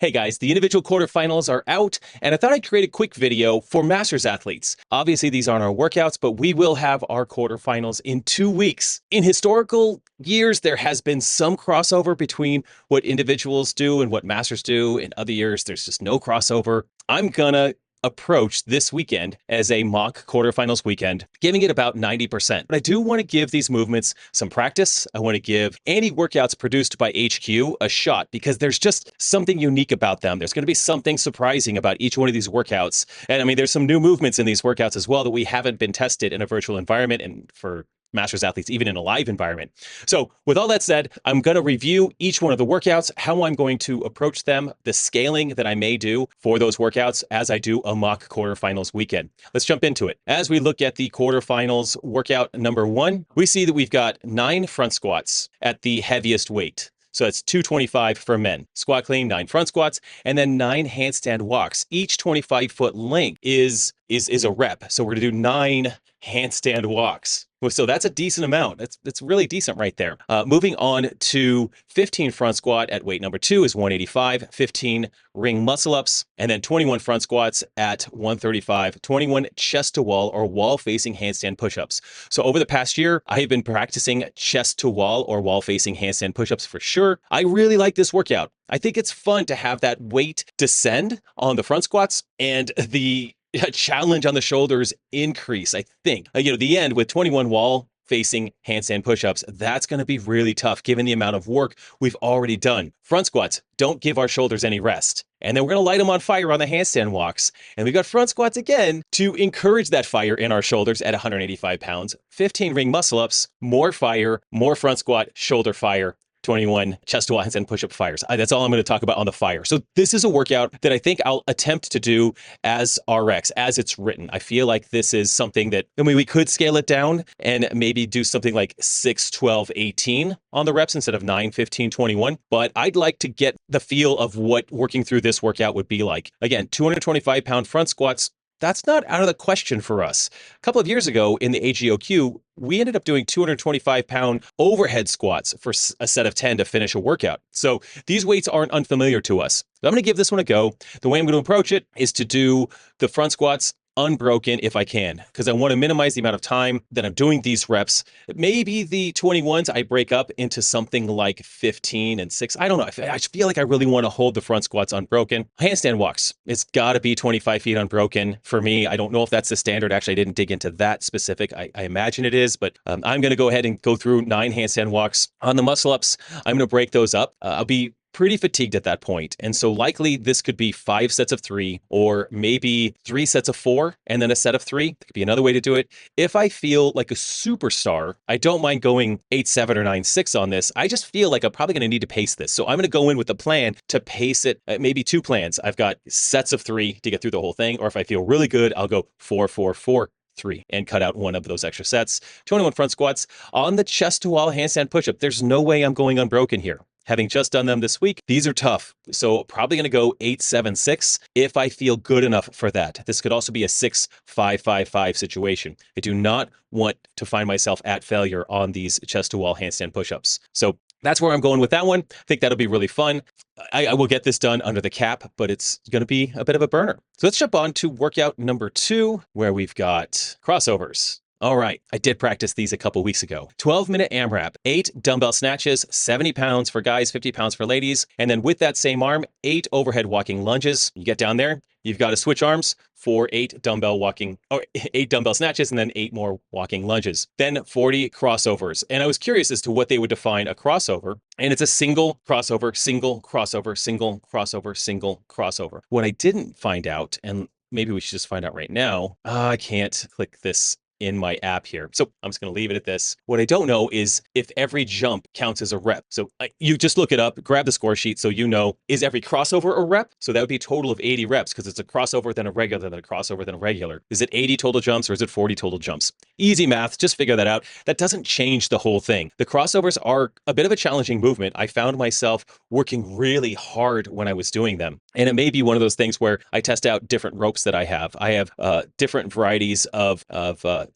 Hey guys, the individual quarterfinals are out, and I thought I'd create a quick video for Masters athletes. Obviously, these aren't our workouts, but we will have our quarterfinals in 2 weeks. In historical years, there has been some crossover between what individuals do and what Masters do. In other years, there's just no crossover. I'm gonna approach this weekend as a mock quarterfinals weekend, giving it about 90%. But I do want to give these movements some practice. I want to give any workouts produced by HQ a shot because there's just something unique about them. There's going to be something surprising about each one of these workouts. And I mean, there's some new movements in these workouts as well that we haven't been tested in a virtual environment and for Masters athletes, even in a live environment. So with all that said, I'm going to review each one of the workouts, how I'm going to approach them, the scaling that I may do for those workouts as I do a mock quarterfinals weekend. Let's jump into it. As we look at the quarterfinals workout number 1, we see that we've got 9 front squats at the heaviest weight. So that's 225 for men. Squat clean, 9 front squats, and then 9 handstand walks. Each 25-foot length is a rep. So we're gonna do 9 handstand walks. So that's a decent amount. That's really decent right there. Moving on to 15 front squat at weight number 2 is 185, 15 ring muscle ups, and then 21 front squats at 135, 21 chest to wall or wall facing handstand push-ups. So over the past year, I have been practicing chest to wall or wall facing handstand push-ups for sure. I really like this workout. I think it's fun to have that weight descend on the front squats and the challenge on the shoulders increase. I think, the end with 21 wall facing handstand push-ups, that's going to be really tough given the amount of work we've already done. Front squats don't give our shoulders any rest. And then we're going to light them on fire on the handstand walks. And we've got front squats again to encourage that fire in our shoulders at 185 pounds, 15 ring muscle ups, more fire, more front squat, shoulder fire, 21 chest to wall handstand push-up fires. That's all I'm going to talk about on the fire. So this is a workout that I think I'll attempt to do as RX, as it's written. I feel like this is something that, we could scale it down and maybe do something like 6, 12, 18 on the reps instead of 9, 15, 21. But I'd like to get the feel of what working through this workout would be like. Again, 225-pound front squats, that's not out of the question for us. A couple of years ago in the AGOQ, we ended up doing 225-pound overhead squats for a set of 10 to finish a workout. So these weights aren't unfamiliar to us. So I'm going to give this one a go. The way I'm going to approach it is to do the front squats unbroken if I can, because I want to minimize the amount of time that I'm doing these reps. Maybe the 21s I break up into something like 15 and 6. I don't know. I feel like I really want to hold the front squats unbroken. Handstand walks, it's got to be 25 feet unbroken for me. I don't know if that's the standard. Actually, I didn't dig into that specific. I imagine it is, but I'm going to go ahead and go through 9 handstand walks. On the muscle ups, I'm going to break those up. I'll be pretty fatigued at that point. And so likely this could be 5 sets of 3 or maybe 3 sets of 4 and then a set of 3. That could be another way to do it. If I feel like a superstar, I don't mind going 8-7 or 9-6 on this. I just feel like I'm probably going to need to pace this. So I'm going to go in with a plan to pace it, maybe 2 plans. I've got sets of 3 to get through the whole thing. Or if I feel really good, I'll go 4-4-4. 3 and cut out one of those extra sets. 21 front squats on the chest to wall handstand push-up. There's no way I'm going unbroken here. Having just done them this week, these are tough. So probably going to go 8-7-6 if I feel good enough for that. This could also be a 6-5-5-5 situation. I do not want to find myself at failure on these chest to wall handstand push-ups. So that's where I'm going with that one. I think that'll be really fun. I will get this done under the cap, but it's going to be a bit of a burner. So let's jump on to workout number 2, where we've got crossovers. All right, I did practice these a couple weeks ago. 12-minute AMRAP, 8 dumbbell snatches, 70 pounds for guys, 50 pounds for ladies. And then with that same arm, 8 overhead walking lunges. You get down there, you've got to switch arms for 8 dumbbell snatches and then 8 more walking lunges. Then 40 crossovers. And I was curious as to what they would define a crossover. And it's a single crossover, single crossover, single crossover, single crossover. What I didn't find out, and maybe we should just find out right now, I can't click this in my app here. So I'm just going to leave it at this. What I don't know is if every jump counts as a rep. So you just look it up, grab the score sheet so you know, is every crossover a rep? So that would be a total of 80 reps because it's a crossover, then a regular, then a crossover, then a regular. Is it 80 total jumps or is it 40 total jumps? Easy math, just figure that out. That doesn't change the whole thing. The crossovers are a bit of a challenging movement. I found myself working really hard when I was doing them. And it may be one of those things where I test out different ropes that I have. I have different varieties of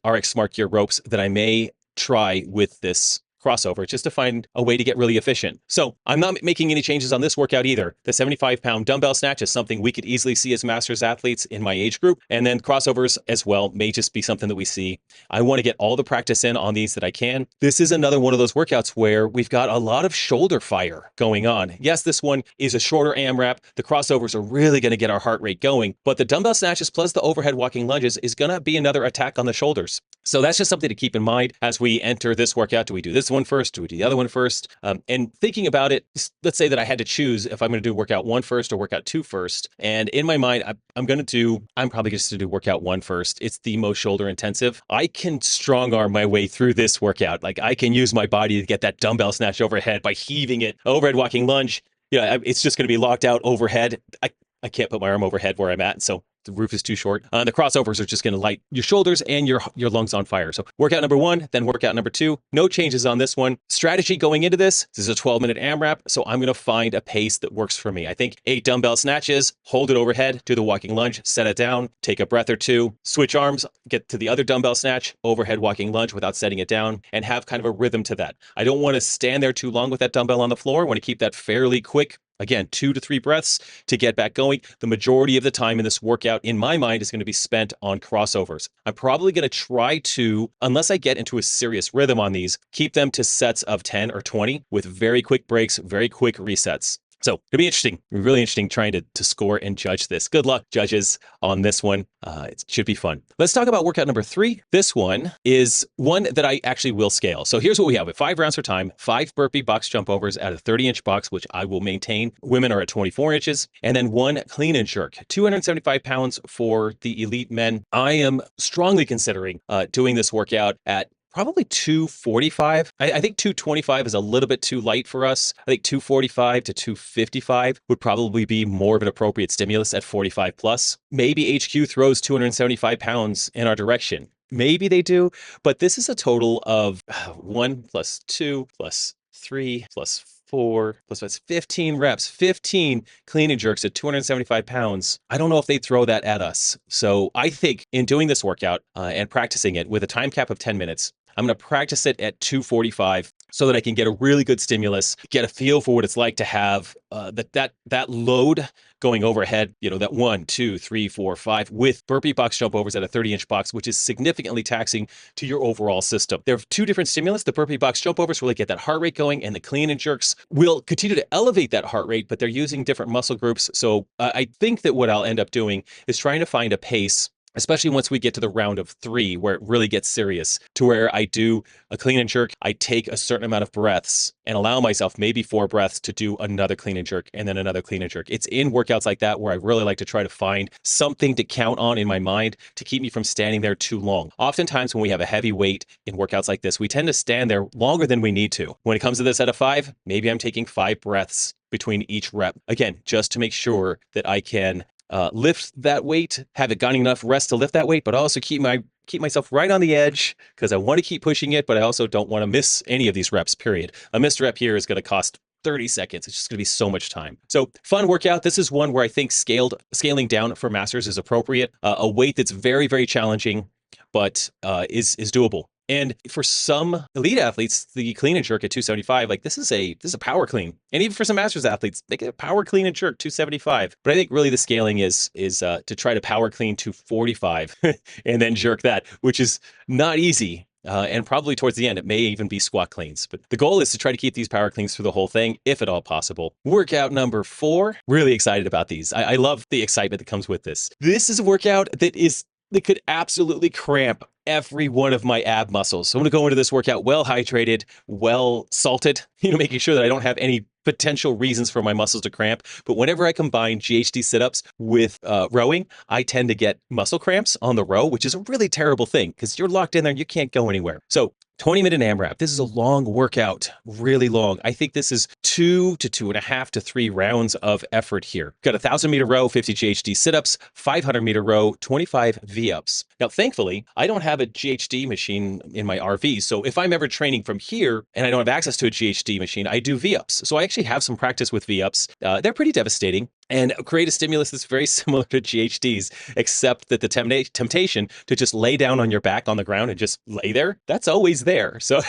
RX Smart Gear ropes that I may try with this crossover just to find a way to get really efficient. So I'm not making any changes on this workout either. The 75-pound dumbbell snatch is something we could easily see as masters athletes in my age group. And then crossovers as well may just be something that we see. I want to get all the practice in on these that I can. This is another one of those workouts where we've got a lot of shoulder fire going on. Yes, this one is a shorter AMRAP. The crossovers are really going to get our heart rate going, but the dumbbell snatches plus the overhead walking lunges is going to be another attack on the shoulders. So that's just something to keep in mind as we enter this workout. Do we do this one first? Do we do the other one first? And thinking about it, let's say that I had to choose if I'm going to do workout 1 first or workout 2 first. And in my mind, I'm probably just going to do workout 1 first. It's the most shoulder intensive. I can strong arm my way through this workout. Like I can use my body to get that dumbbell snatch overhead by heaving it, overhead walking lunge. It's just going to be locked out overhead. I can't put my arm overhead where I'm at. So the roof is too short. The crossovers are just going to light your shoulders and your lungs on fire. So workout number 1, then workout number 2. No changes on this one. Strategy going into this is a 12-minute AMRAP. So I'm going to find a pace that works for me. I think 8 dumbbell snatches, hold it overhead, do the walking lunge, set it down, take a breath or 2, switch arms, get to the other dumbbell snatch, overhead walking lunge without setting it down, and have kind of a rhythm to that. I don't want to stand there too long with that dumbbell on the floor. I want to keep that fairly quick. Again, 2 to 3 breaths to get back going. The majority of the time in this workout, in my mind, is going to be spent on crossovers. I'm probably going to try to, unless I get into a serious rhythm on these, keep them to sets of 10 or 20 with very quick breaks, very quick resets. So it'll be interesting, really interesting trying to score and judge this. Good luck, judges, on this one. It should be fun. Let's talk about workout number 3. This one is one that I actually will scale. So here's what we have. With 5 rounds for time, 5 burpee box jump overs at a 30-inch box, which I will maintain. Women are at 24 inches. And then 1 clean and jerk, 275 pounds for the elite men. I am strongly considering doing this workout at probably 245. I think 225 is a little bit too light for us. I think 245 to 255 would probably be more of an appropriate stimulus at 45 plus. Maybe HQ throws 275 pounds in our direction. Maybe they do, but this is a total of 1 plus 2 plus 3 plus 4 plus 5, 15 reps, 15 clean and jerks at 275 pounds. I don't know if they throw that at us. So I think in doing this workout and practicing it with a time cap of 10 minutes, I'm going to practice it at 245 so that I can get a really good stimulus, get a feel for what it's like to have that load going overhead, that 1, 2, 3, 4, 5 with burpee box jump overs at a 30-inch box, which is significantly taxing to your overall system. There are 2 different stimulus. The burpee box jump overs really get that heart rate going, and the clean and jerks will continue to elevate that heart rate, but they're using different muscle groups. So I think that what I'll end up doing is trying to find a pace, especially once we get to the round of 3, where it really gets serious, to where I do a clean and jerk, I take a certain amount of breaths and allow myself maybe 4 breaths to do another clean and jerk and then another clean and jerk. It's in workouts like that where I really like to try to find something to count on in my mind to keep me from standing there too long. Oftentimes when we have a heavy weight in workouts like this, we tend to stand there longer than we need to. When it comes to this at a 5, maybe I'm taking 5 breaths between each rep. Again, just to make sure that I can lift that weight, have it gotten enough rest to lift that weight, but also keep myself right on the edge because I want to keep pushing it, but I also don't want to miss any of these reps, period. A missed rep here is going to cost 30 seconds. It's just going to be so much time. So fun workout. This is one where I think scaling down for masters is appropriate. A weight that's very, very challenging, but is doable. And for some elite athletes, the clean and jerk at 275, like this is a power clean. And even for some masters athletes, they get a power clean and jerk 275. But I think really the scaling is to try to power clean 245 and then jerk that, which is not easy. And probably towards the end, it may even be squat cleans. But the goal is to try to keep these power cleans through the whole thing, if at all possible. Workout number 4, really excited about these. I love the excitement that comes with this. This is a workout that could absolutely cramp every one of my ab muscles. So I'm going to go into this workout well hydrated, well salted, making sure that I don't have any potential reasons for my muscles to cramp. But whenever I combine GHD sit-ups with rowing, I tend to get muscle cramps on the row, which is a really terrible thing because you're locked in there and you can't go anywhere. So 20-minute AMRAP. This is a long workout, really long. I think this is 2 to 2.5 to 3 rounds of effort here. Got a 1,000-meter row, 50 GHD sit-ups, 500-meter row, 25 V-ups. Now, thankfully, I don't have a GHD machine in my RV. So if I'm ever training from here and I don't have access to a GHD machine, I do V-ups. So I actually have some practice with V-ups. They're pretty devastating and create a stimulus that's very similar to GHDs, except that the temptation to just lay down on your back on the ground and just lay there, that's always there. So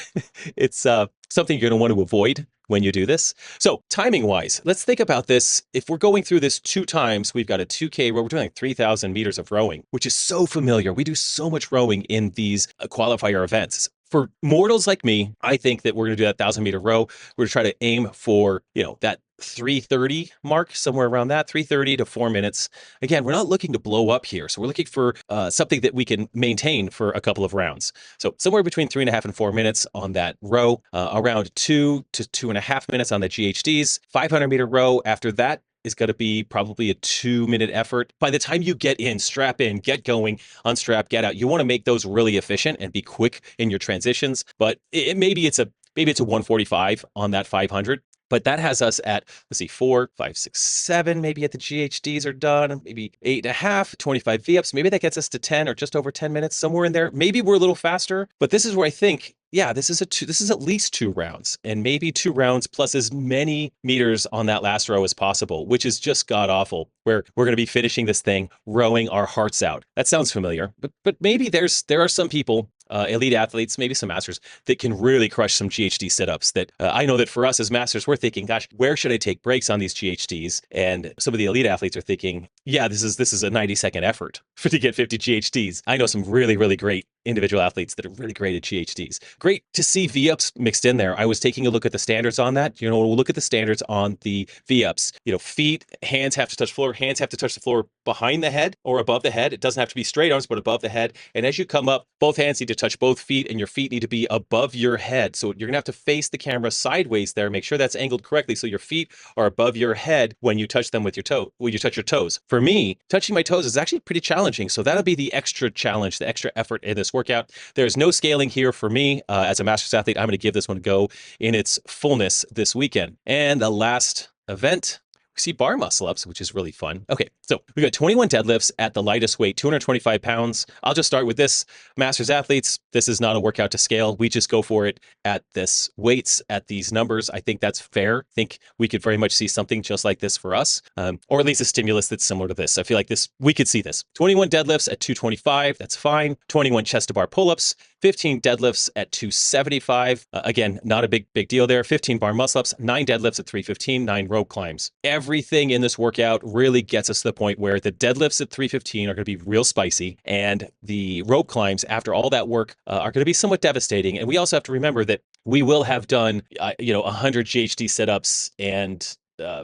it's something you're going to want to avoid when you do this. So timing wise, let's think about this. If we're going through this 2 times, we've got a 2K row. We're doing like 3,000 meters of rowing, which is so familiar. We do so much rowing in these qualifier events. For mortals like me, I think that we're going to do that 1,000-meter row. We're going to try to aim for, that 3:30 mark, somewhere around that, 3:30 to 4 minutes. Again, we're not looking to blow up here. So we're looking for something that we can maintain for a couple of rounds. So somewhere between 3.5 and 4 minutes on that row, around 2 to 2.5 minutes on the GHDs, 500-meter row. After that is going to be probably a 2-minute effort. By the time you get in, strap in, get going, unstrap, get out. You want to make those really efficient and be quick in your transitions. But maybe it's a 1:45 on that 500. But that has us at, let's see, 4, 5, 6, 7, maybe at the GHDs are done, maybe 8.5, 25 V-ups. Maybe that gets us to 10 or just over 10 minutes, somewhere in there. Maybe we're a little faster, but this is where I think, yeah, this is at least 2 rounds, and maybe 2 rounds plus as many meters on that last row as possible, which is just god awful, where we're going to be finishing this thing, rowing our hearts out. That sounds familiar, but maybe there are some people, elite athletes, maybe some masters, that can really crush some GHD sit-ups. That I know that for us as masters, we're thinking, gosh, where should I take breaks on these GHDs? And some of the elite athletes are thinking, yeah, this is a 90-second effort to get 50 GHDs. I know some really, really great individual athletes that are really great at GHDs. Great to see V-ups mixed in there. I was taking a look at the standards on that. We'll look at the standards on the V-ups. Feet, hands have to touch the floor. Hands have to touch the floor behind the head or above the head. It doesn't have to be straight arms, but above the head. And as you come up, both hands need to touch both feet, and your feet need to be above your head. So you're gonna have to face the camera sideways there. Make sure that's angled correctly so your feet are above your head when you touch them with your toe. When you touch your toes. For me, touching my toes is actually pretty challenging. So that'll be the extra challenge, the extra effort in this workout. There's no scaling here for me. As a masters athlete, I'm going to give this one a go in its fullness this weekend. And the last event, we see bar muscle ups, which is really fun. Okay, so we got 21 deadlifts at the lightest weight, 225 pounds. I'll just start with this. Masters athletes, this is not a workout to scale. We just go for it at this weights, at these numbers. I think that's fair. I think we could very much see something just like this for us, or at least a stimulus that's similar to this. I feel like we could see this. 21 deadlifts at 225, that's fine. 21 chest to bar pull-ups, 15 deadlifts at 275. Again, not a big deal there. 15 bar muscle ups, 9 deadlifts at 315, 9 rope climbs. Everything in this workout really gets us to the point where the deadlifts at 315 are going to be real spicy, and the rope climbs after all that work are going to be somewhat devastating. And we also have to remember that we will have done 100 GHD sit-ups and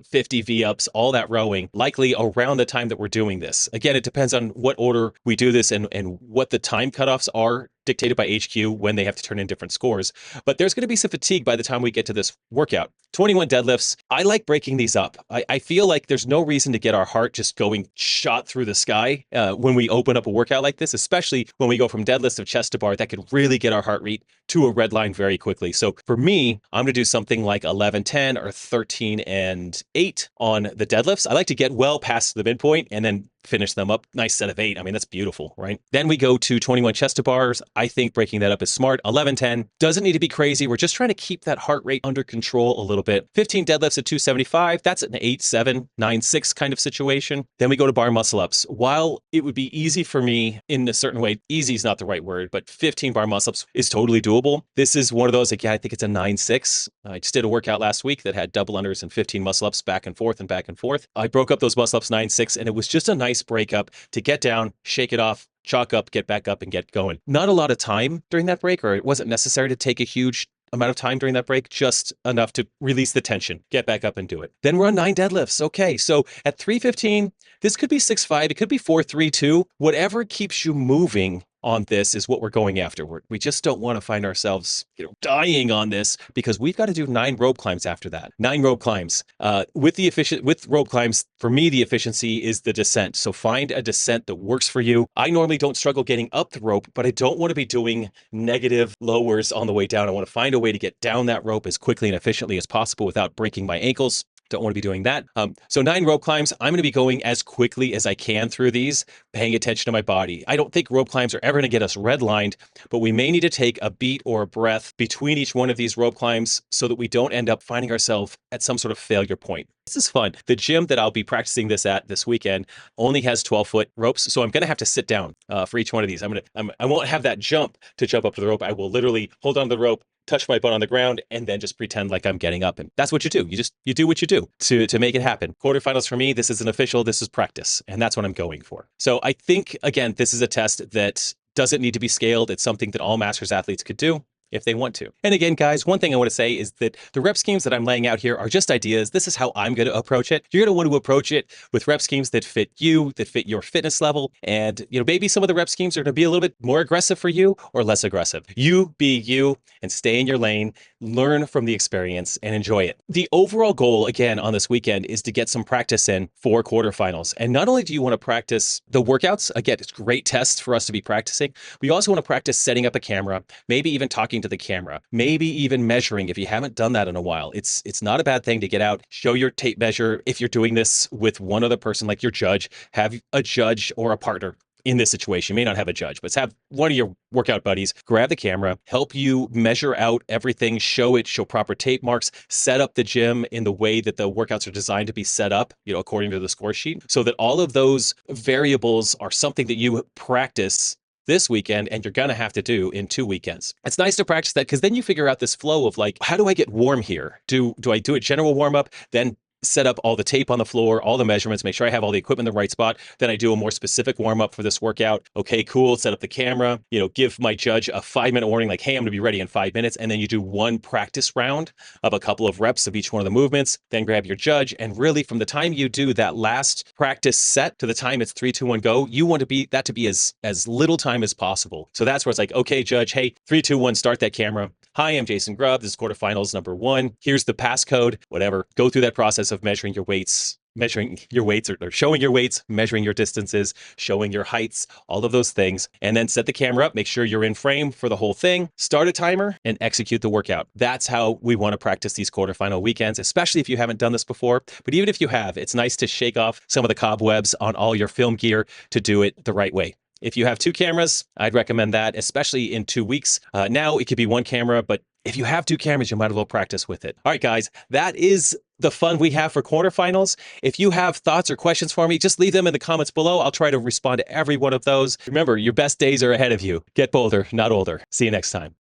50 V-ups, all that rowing, likely around the time that we're doing this. Again, it depends on what order we do this and what the time cutoffs are dictated by HQ when they have to turn in different scores. But there's going to be some fatigue by the time we get to this workout. 21 deadlifts. I like breaking these up. I feel like there's no reason to get our heart just going shot through the sky when we open up a workout like this, especially when we go from deadlifts of chest to bar. That could really get our heart rate to a red line very quickly. So for me, I'm going to do something like 11-10 or 13-8 on the deadlifts. I like to get well past the midpoint and then finish them up. Nice set of 8. I mean, that's beautiful, right? Then we go to 21 chest to bars. I think breaking that up is smart. 11-10 doesn't need to be crazy. We're just trying to keep that heart rate under control a little bit. 15 deadlifts at 275. That's an 8-7, 9-6 kind of situation. Then we go to bar muscle ups. While it would be easy for me in a certain way, easy is not the right word, but 15 bar muscle ups is totally doable. This is one of those, again, I think it's a 9-6. I just did a workout last week that had double unders and 15 muscle ups back and forth and back and forth. I broke up those muscle ups 9-6, and it was just a nice breakup to get down, shake it off, chalk up, get back up, and get going. Not a lot of time during that break, or it wasn't necessary to take a huge amount of time during that break, just enough to release the tension, get back up and do it. Then we're on 9 deadlifts. Okay, so at 315, this could be 6.5, it could be 4.32, whatever keeps you moving on this is what we're going after. We just don't want to find ourselves, dying on this, because we've got to do 9 rope climbs after that. 9 rope climbs. With rope climbs, for me, the efficiency is the descent. So find a descent that works for you. I normally don't struggle getting up the rope, but I don't want to be doing negative lowers on the way down. I want to find a way to get down that rope as quickly and efficiently as possible without breaking my ankles. Don't want to be doing that. So 9 rope climbs. I'm going to be going as quickly as I can through these, paying attention to my body. I don't think rope climbs are ever going to get us redlined, but we may need to take a beat or a breath between each one of these rope climbs so that we don't end up finding ourselves at some sort of failure point. This is fun. The gym that I'll be practicing this at this weekend only has 12-foot ropes, so I'm going to have to sit down for each one of these. I won't have that jump to jump up to the rope. I will literally hold on to the rope, touch my butt on the ground, and then just pretend like I'm getting up. And that's what you do. You do what you do to make it happen. Quarterfinals for me, this isn't official, this is practice. And that's what I'm going for. So I think, again, this is a test that doesn't need to be scaled. It's something that all masters athletes could do if they want to. And again, guys, one thing I want to say is that the rep schemes that I'm laying out here are just ideas. This is how I'm going to approach it. You're going to want to approach it with rep schemes that fit you, that fit your fitness level. And, maybe some of the rep schemes are going to be a little bit more aggressive for you or less aggressive. You be you and stay in your lane, learn from the experience and enjoy it. The overall goal, again, on this weekend is to get some practice in for quarterfinals. And not only do you want to practice the workouts, again, it's great tests for us to be practicing. We also want to practice setting up a camera, maybe even talking to the camera, maybe even measuring if you haven't done that in a while. It's not a bad thing to get out, show your tape measure. If you're doing this with one other person, like your judge, have a judge or a partner. In this situation, you may not have a judge, but have one of your workout buddies grab the camera, help you measure out everything, show proper tape marks, set up the gym in the way that the workouts are designed to be set up, according to the score sheet, so that all of those variables are something that you practice this weekend and you're going to have to do in 2 weekends. It's nice to practice that because then you figure out this flow of like, how do I get warm here? Do I do a general warm up, then set up all the tape on the floor, all the measurements, make sure I have all the equipment in the right spot. Then I do a more specific warm up for this workout. Okay, cool. Set up the camera, give my judge a 5-minute warning, like, hey, I'm gonna be ready in 5 minutes. And then you do one practice round of a couple of reps of each one of the movements, then grab your judge. And really from the time you do that last practice set to the time it's 3, 2, 1, go, you want that to be as little time as possible. So that's where it's like, okay, judge, hey, 3, 2, 1, start that camera. Hi, I'm Jason Grubb. This is quarterfinals number 1. Here's the passcode, whatever. Go through that process of measuring your weights or showing your weights, measuring your distances, showing your heights, all of those things. And then set the camera up, make sure you're in frame for the whole thing, start a timer and execute the workout. That's how we want to practice these quarterfinal weekends, especially if you haven't done this before. But even if you have, it's nice to shake off some of the cobwebs on all your film gear to do it the right way. If you have 2 cameras, I'd recommend that, especially in 2 weeks. Now it could be 1 camera, but if you have 2 cameras, you might as well practice with it. All right, guys, that is the fun we have for quarterfinals. If you have thoughts or questions for me, just leave them in the comments below. I'll try to respond to every one of those. Remember, your best days are ahead of you. Get bolder, not older. See you next time.